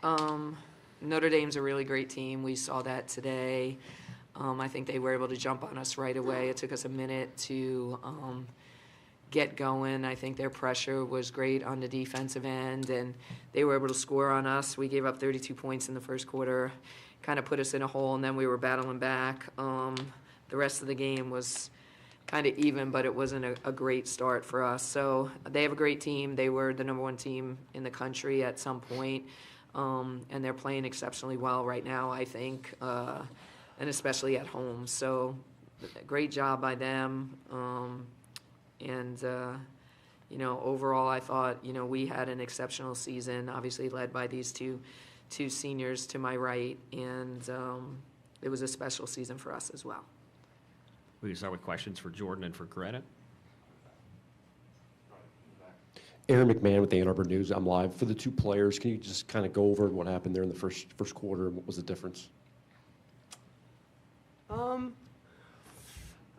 Notre Dame's a really great team. We saw that today. I think they were able to jump on us right away. It took us a minute to get going. I think their pressure was great on the defensive end, and they were able to score on us. We gave up 32 points in the first quarter, kind of put us in a hole, and then we were battling back. The rest of the game was kind of even, but it wasn't a great start for us. So they have a great team. They were the #1 team in the country at some point, and they're playing exceptionally well right now, I think, and especially at home. So great job by them. Overall, I thought, we had an exceptional season, obviously led by these two seniors to my right, and it was a special season for us as well. We can start with questions for Jordan and for Greta. Aaron McMahon with the Ann Arbor News. I'm live. For the two players, can you just kind of go over what happened there in the first quarter and what was the difference?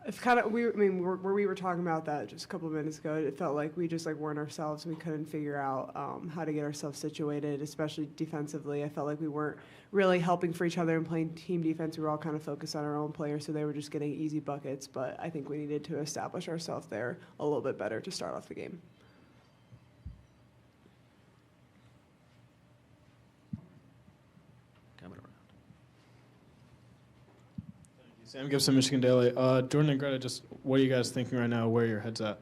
It's kind of where we were talking about that just a couple of minutes ago. It felt like we just weren't ourselves. We couldn't figure out how to get ourselves situated, especially defensively. I felt like we weren't really helping for each other and playing team defense. We were all kind of focused on our own players, so they were just getting easy buckets. But I think we needed to establish ourselves there a little bit better to start off the game. Sam Gibson, Michigan Daily. Jordan and Greta, just what are you guys thinking right now? Where are your heads at?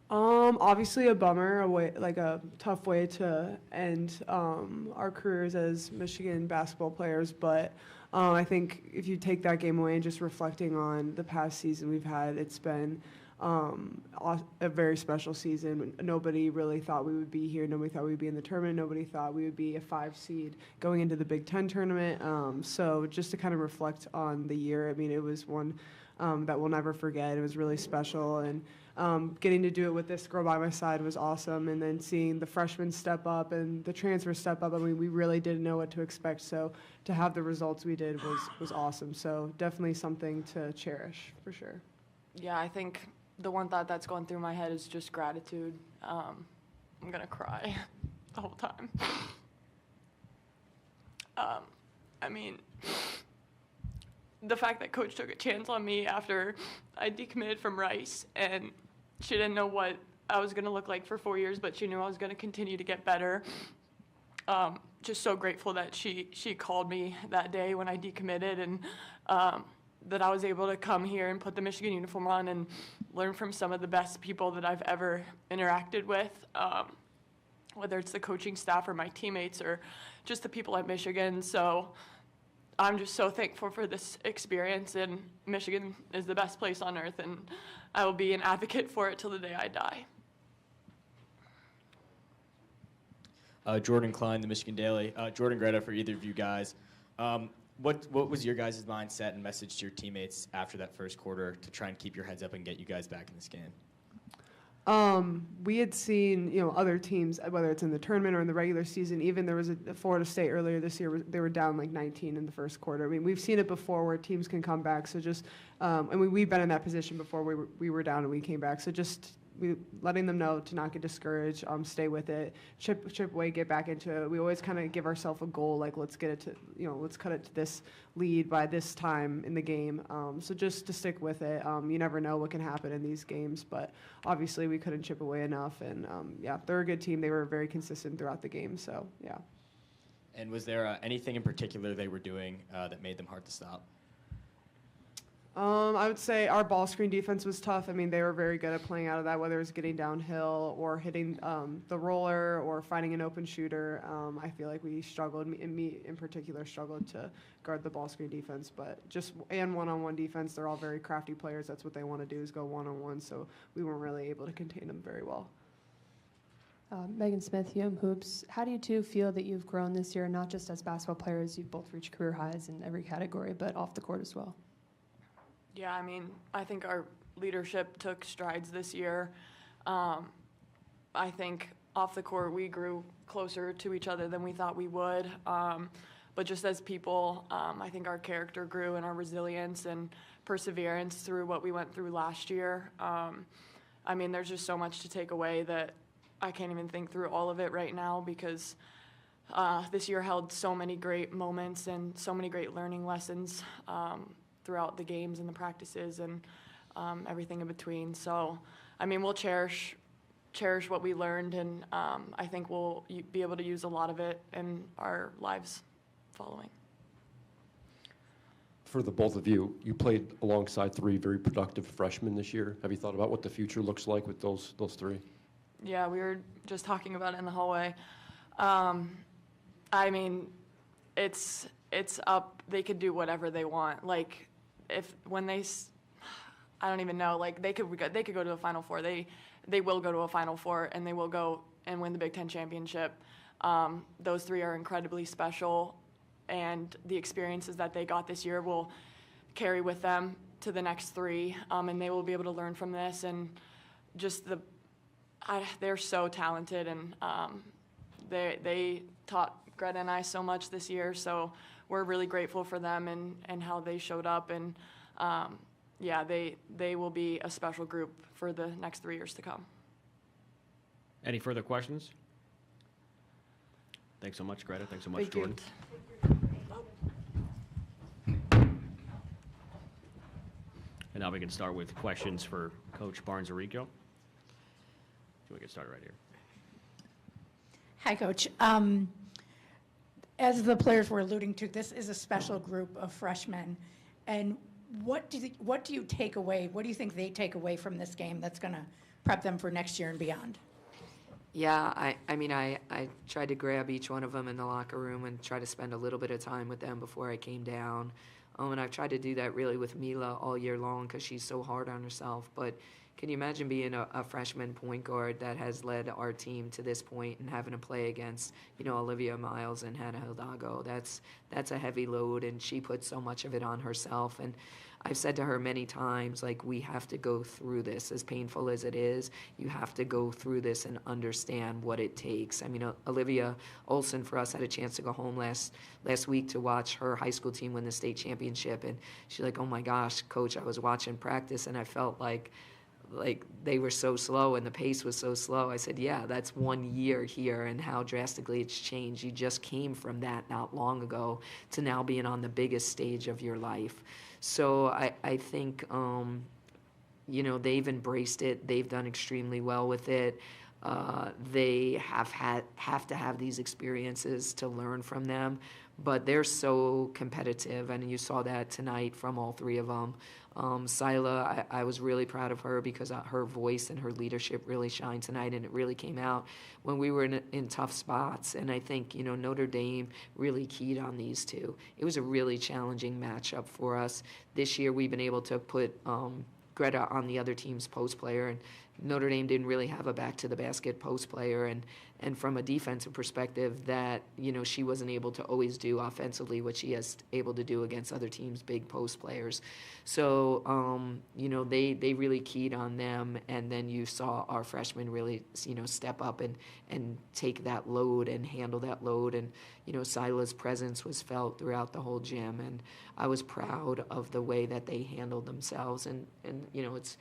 Obviously a bummer, a tough way to end our careers as Michigan basketball players. But I think if you take that game away and just reflecting on the past season we've had, it's been a very special season. Nobody really thought we would be here. Nobody thought we'd be in the tournament. Nobody thought we would be a 5 seed going into the Big Ten tournament. So just to kind of reflect on the year, it was one that we'll never forget. It was really special, and getting to do it with this girl by my side was awesome. And then seeing the freshmen step up and the transfers step up, we really didn't know what to expect. So to have the results we did was awesome. So definitely something to cherish for sure. Yeah, I think the one thought that's going through my head is just gratitude. I'm going to cry the whole time. The fact that Coach took a chance on me after I decommitted from Rice, and she didn't know what I was going to look like for 4 years, but she knew I was going to continue to get better. Just so grateful that she called me that day when I decommitted, and that I was able to come here and put the Michigan uniform on and learn from some of the best people that I've ever interacted with, whether it's the coaching staff or my teammates or just the people at Michigan. So I'm just so thankful for this experience, and Michigan is the best place on earth, and I will be an advocate for it till the day I die. Jordan Klein, the Michigan Daily. Jordan, Greta, for either of you guys. What was your guys' mindset and message to your teammates after that first quarter to try and keep your heads up and get you guys back in this game? We had seen, other teams, whether it's in the tournament or in the regular season. Even there was a Florida State earlier this year. They were down 19 in the first quarter. We've seen it before where teams can come back. So just, we've been in that position before. We were down and we came back. So just letting them know to not get discouraged, stay with it, chip away, get back into it. We always kind of give ourselves a goal, let's get it to, let's cut it to this lead by this time in the game. So just to stick with it. You never know what can happen in these games, but obviously we couldn't chip away enough. And they're a good team. They were very consistent throughout the game. So yeah. And was there anything in particular they were doing that made them hard to stop? I would say our ball screen defense was tough. They were very good at playing out of that, whether it was getting downhill or hitting the roller or finding an open shooter. I feel like we struggled, and me in particular struggled to guard the ball screen defense. But and one-on-one defense, they're all very crafty players. That's what they want to do is go one-on-one. So we weren't really able to contain them very well. Megan Smith, Hoops. How do you two feel that you've grown this year, not just as basketball players, you've both reached career highs in every category, but off the court as well? Yeah, I think our leadership took strides this year. I think off the court we grew closer to each other than we thought we would. But just as people, I think our character grew and our resilience and perseverance through what we went through last year. There's just so much to take away that I can't even think through all of it right now because this year held so many great moments and so many great learning lessons throughout the games and the practices and everything in between. So, I mean, we'll cherish what we learned, and I think we'll be able to use a lot of it in our lives following. For the both of you, you played alongside 3 very productive freshmen this year. Have you thought about what the future looks like with those 3? Yeah, we were just talking about it in the hallway. I mean, it's up. They could do whatever they want. Like, I don't even know. Like, they could go to a Final Four. They will go to a Final Four, and they will go and win the Big Ten championship. Those 3 are incredibly special, and the experiences that they got this year will carry with them to the next 3, and they will be able to learn from this. And just they're so talented, and they taught Greta and I so much this year. So we're really grateful for them and how they showed up. And yeah, they will be a special group for the next 3 years to come. Any further questions? Thanks so much, Greta. Thanks so much, Thank you. Jordan. And now we can start with questions for Coach Barnes Arico. We get started right here. Hi, Coach. As the players were alluding to, this is a special group of freshmen. And what do you take away? What do you think they take away from this game that's going to prep them for next year and beyond? Yeah, I mean, I tried to grab each one of them in the locker room and try to spend a little bit of time with them before I came down. And I've tried to do that really with Mila all year long because she's so hard on herself. But can you imagine being a freshman point guard that has led our team to this point and having to play against, Olivia Miles and Hannah Hidalgo? That's a heavy load, and she puts so much of it on herself. And I've said to her many times, like, we have to go through this. As painful as it is, you have to go through this and understand what it takes. I mean, Olivia Olson, for us, had a chance to go home last week to watch her high school team win the state championship. And she's like, oh, my gosh, Coach, I was watching practice, and I felt like they were so slow and the pace was so slow. I said, yeah, that's 1 year here and how drastically it's changed. You just came from that not long ago to now being on the biggest stage of your life. So I think, they've embraced it. They've done extremely well with it. They have to have these experiences to learn from them. But they're so competitive, and you saw that tonight from all 3 of them. Sila, I was really proud of her because her voice and her leadership really shined tonight, and it really came out when we were in tough spots. And I think, Notre Dame really keyed on these 2. It was a really challenging matchup for us. This year we've been able to put Greta on the other team's post player, and Notre Dame didn't really have a back-to-the-basket post player, and from a defensive perspective that, she wasn't able to always do offensively what she is able to do against other teams' big post players. So, they really keyed on them, and then you saw our freshmen really, step up and take that load and handle that load, and, Sila's presence was felt throughout the whole gym, and I was proud of the way that they handled themselves, and it's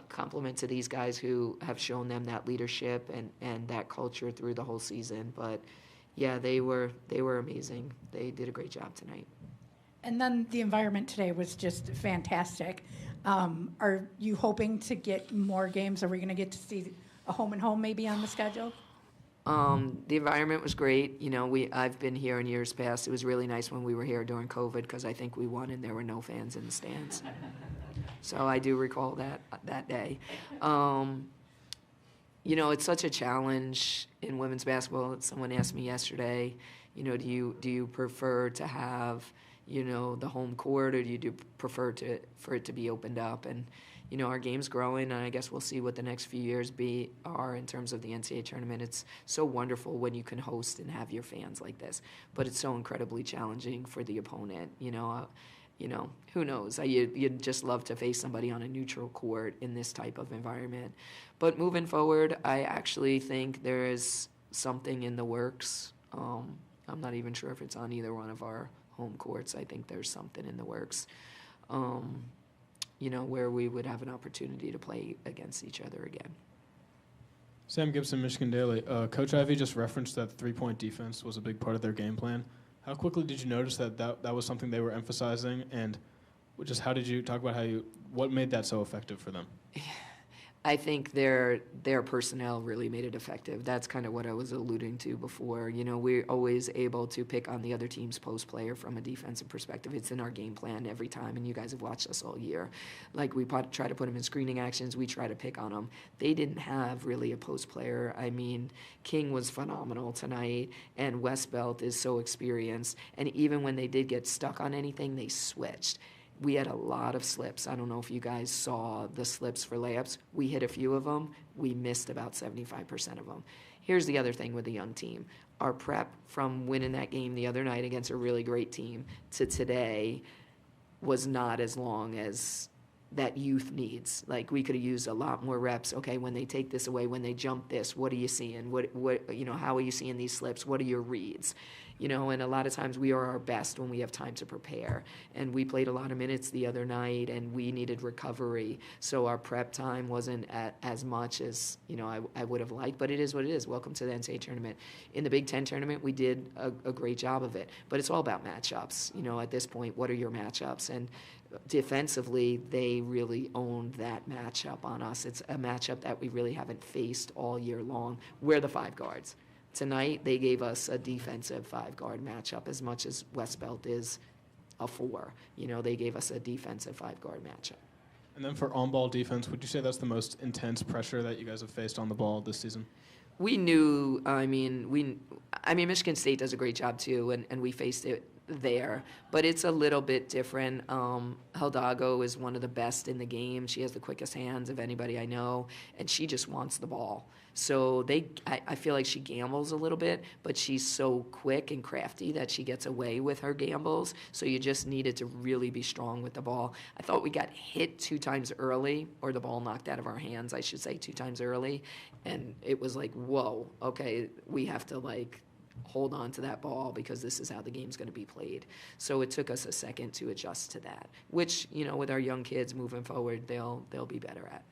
compliment to these guys who have shown them that leadership and that culture through the whole season. But yeah, they were amazing. They did a great job tonight. And then the environment today was just fantastic. Are you hoping to get more games? Are we going to get to see a home and home maybe on the schedule? The environment was great. I've been here in years past. It was really nice when we were here during COVID because I think we won and there were no fans in the stands. So I do recall that day. It's such a challenge in women's basketball. Someone asked me yesterday, do you prefer to have, the home court, or do you prefer for it to be opened up? And our game's growing, and I guess we'll see what the next few years are in terms of the NCAA tournament. It's so wonderful when you can host and have your fans like this, but it's so incredibly challenging for the opponent. Who knows? You'd just love to face somebody on a neutral court in this type of environment. But moving forward, I actually think there is something in the works. I'm not even sure if it's on either one of our home courts. I think there's something in the works, where we would have an opportunity to play against each other again. Sam Gibson, Michigan Daily. Coach Ivey just referenced that three-point defense was a big part of their game plan. How quickly did you notice that was something they were emphasizing, and just how did you talk about what made that so effective for them? I think their personnel really made it effective. That's kind of what I was alluding to before. You know, we're always able to pick on the other team's post player from a defensive perspective. It's in our game plan every time, and you guys have watched us all year. Like, we try to put them in screening actions. We try to pick on them. They didn't have really a post player. I mean, King was phenomenal tonight, and Westbelt is so experienced. And even when they did get stuck on anything, they switched. We had a lot of slips. I don't know if you guys saw the slips for layups. We hit a few of them. We missed about 75% of them. Here's the other thing with the young team. Our prep from winning that game the other night against a really great team to today was not as long as that youth needs. Like, we could have used a lot more reps. Okay, when they take this away, when they jump this, what are you seeing? What how are you seeing these slips? What are your reads? You know, and a lot of times we are our best when we have time to prepare. And we played a lot of minutes the other night, and we needed recovery. So our prep time wasn't as much as, I would have liked, but it is what it is. Welcome to the NCAA tournament. In the Big Ten tournament, we did a great job of it. But it's all about matchups. At this point, what are your matchups? And defensively, they really owned that matchup on us. It's a matchup that we really haven't faced all year long. We're the five guards. Tonight, they gave us a defensive five-guard matchup as much as Westbelt is a four. They gave us a defensive five-guard matchup. And then for on-ball defense, would you say that's the most intense pressure that you guys have faced on the ball this season? We knew, Michigan State does a great job too, and we faced it there, but it's a little bit different. Hidalgo is one of the best in the game. She has the quickest hands of anybody I know, and she just wants the ball. So I feel like she gambles a little bit, but she's so quick and crafty that she gets away with her gambles. So you just needed to really be strong with the ball. I thought we got hit 2 times early, or the ball knocked out of our hands, I should say, 2 times early. And it was like, whoa, okay, we have to hold on to that ball because this is how the game's going to be played. So it took us a second to adjust to that, which, with our young kids moving forward, they'll be better at.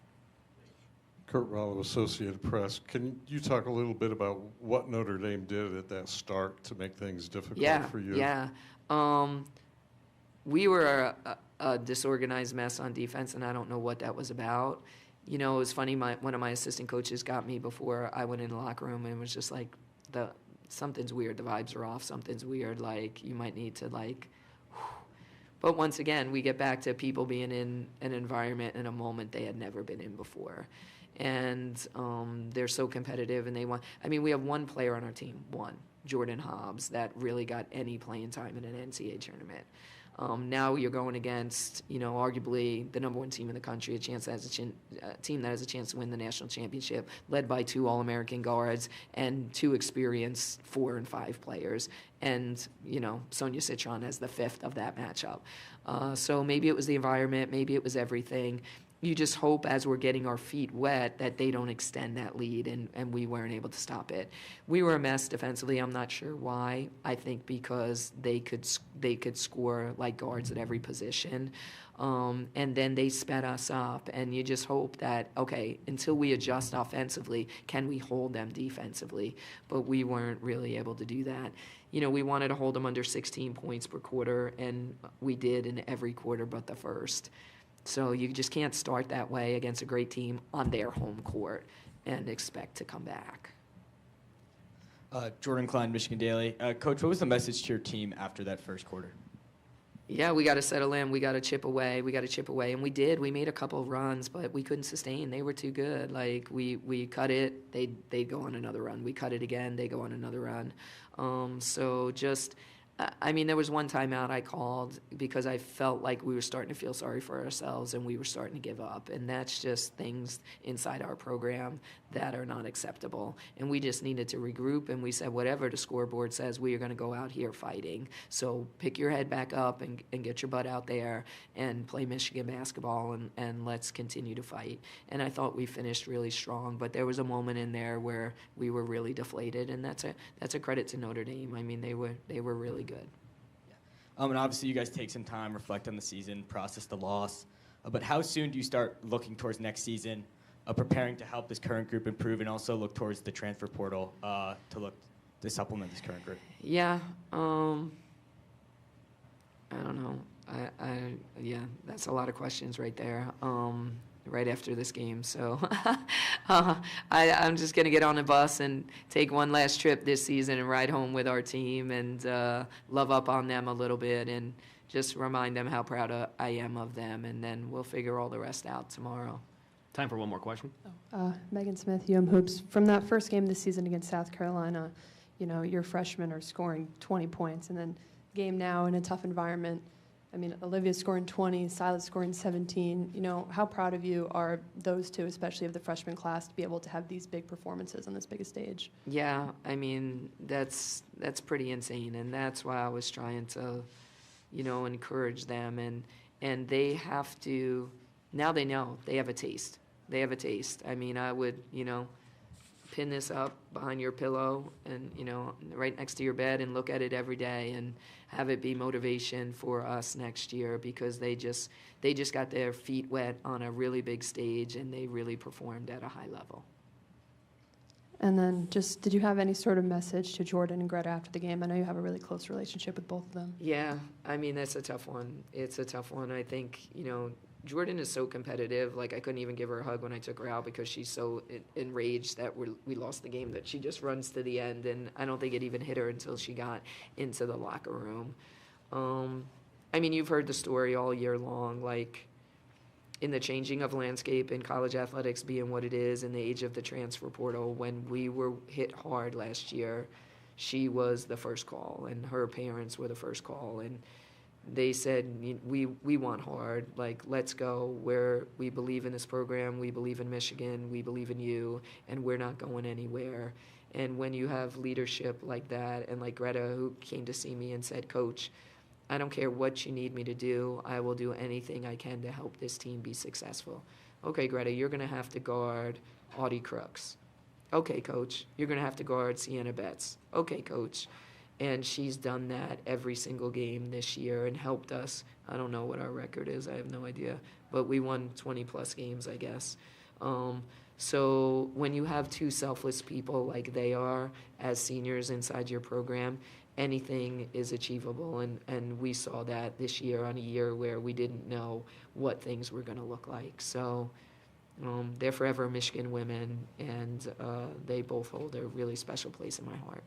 Kurt Rollo, Associated Press. Can you talk a little bit about what Notre Dame did at that start to make things difficult for you? Yeah. We were a disorganized mess on defense, and I don't know what that was about. It was funny, one of my assistant coaches got me before I went in the locker room and was just like, something's weird, the vibes are off, something's weird, you might need to But once again, we get back to people being in an environment and a moment they had never been in before. And they're so competitive, and they want. We have one player on our team, Jordan Hobbs, that really got any playing time in an NCAA tournament. Now you're going against, arguably the number 1 team in the country, a team that has a chance to win the national championship, led by 2 All-American guards and 2 experienced 4 and 5 players. And, Sonia Citron as the 5th of that matchup. So maybe it was the environment, maybe it was everything. You just hope as we're getting our feet wet that they don't extend that lead, and we weren't able to stop it. We were a mess defensively. I'm not sure why. I think because they could score like guards at every position, and then they sped us up. And you just hope that, okay, until we adjust offensively, can we hold them defensively? But we weren't really able to do that. We wanted to hold them under 16 points per quarter, and we did in every quarter but the first. So you just can't start that way against a great team on their home court and expect to come back. Jordan Klein, Michigan Daily. Coach, what was the message to your team after that first quarter? Yeah, we got to settle in. We got to chip away. And we did. We made a couple of runs, but we couldn't sustain. They were too good. We cut it, they'd go on another run. We cut it again, they go on another run. So just... there was one timeout I called because I felt like we were starting to feel sorry for ourselves and we were starting to give up. And that's just things inside our program that are not acceptable. And we just needed to regroup, and we said, whatever the scoreboard says, we are going to go out here fighting. So pick your head back up and get your butt out there and play Michigan basketball, and let's continue to fight. And I thought we finished really strong, but there was a moment in there where we were really deflated, and that's a credit to Notre Dame. They were really good. And obviously you guys take some time, reflect on the season, process the loss. But how soon do you start looking towards next season? preparing to help this current group improve and also look towards the transfer portal to supplement this current group? Yeah, I don't know. Yeah, that's a lot of questions right there. Right after this game, so I'm just gonna get on the bus and take one last trip this season and ride home with our team and love up on them a little bit and just remind them how proud I am of them, and then we'll figure all the rest out tomorrow. Time for one more question. Megan Smith, Hoops. From that first game this season against South Carolina, you know, your freshmen are scoring 20 points, and then game now in a tough environment. I mean, Olivia's scoring 20, Silas scoring 17. You know, how proud of you are those two, especially of the freshman class, to be able to have these big performances on this big a stage? Yeah, I mean, that's pretty insane, and that's why I was trying to, you know, encourage them, and they have to, now they know, they have a taste. They have a taste. I mean, I would, you know, pin this up behind your pillow and, you know, right next to your bed and look at it every day and have it be motivation for us next year, because they just got their feet wet on a really big stage and they really performed at a high level. And then just, did you have any sort of message to Jordan and Greta after the game? I know you have a really close relationship with both of them. Yeah, I mean, that's a tough one. It's a tough one. I think, you know, Jordan is so competitive. Like, I couldn't even give her a hug when I took her out because she's so enraged that we lost the game that she just runs to the end, and I don't think it even hit her until she got into the locker room. I mean, you've heard the story all year long, like, in the changing of landscape in college athletics being what it is in the age of the transfer portal, when we were hit hard last year, she was the first call, and her parents were the first call, and they said, we want hard, like, let's go. We believe in this program, we believe in Michigan, we believe in you, and we're not going anywhere. And when you have leadership like that, and like Greta, who came to see me and said, Coach, I don't care what you need me to do, I will do anything I can to help this team be successful. Okay, Greta, you're gonna have to guard Audie Crooks. Okay, Coach, you're gonna have to guard Sienna Betts. Okay, Coach. And she's done that every single game this year and helped us. I don't know what our record is. I have no idea. But we won 20-plus games, I guess. So when you have two selfless people like they are as seniors inside your program, anything is achievable. And we saw that this year on a year where we didn't know what things were going to look like. So they're forever Michigan women, and they both hold a really special place in my heart.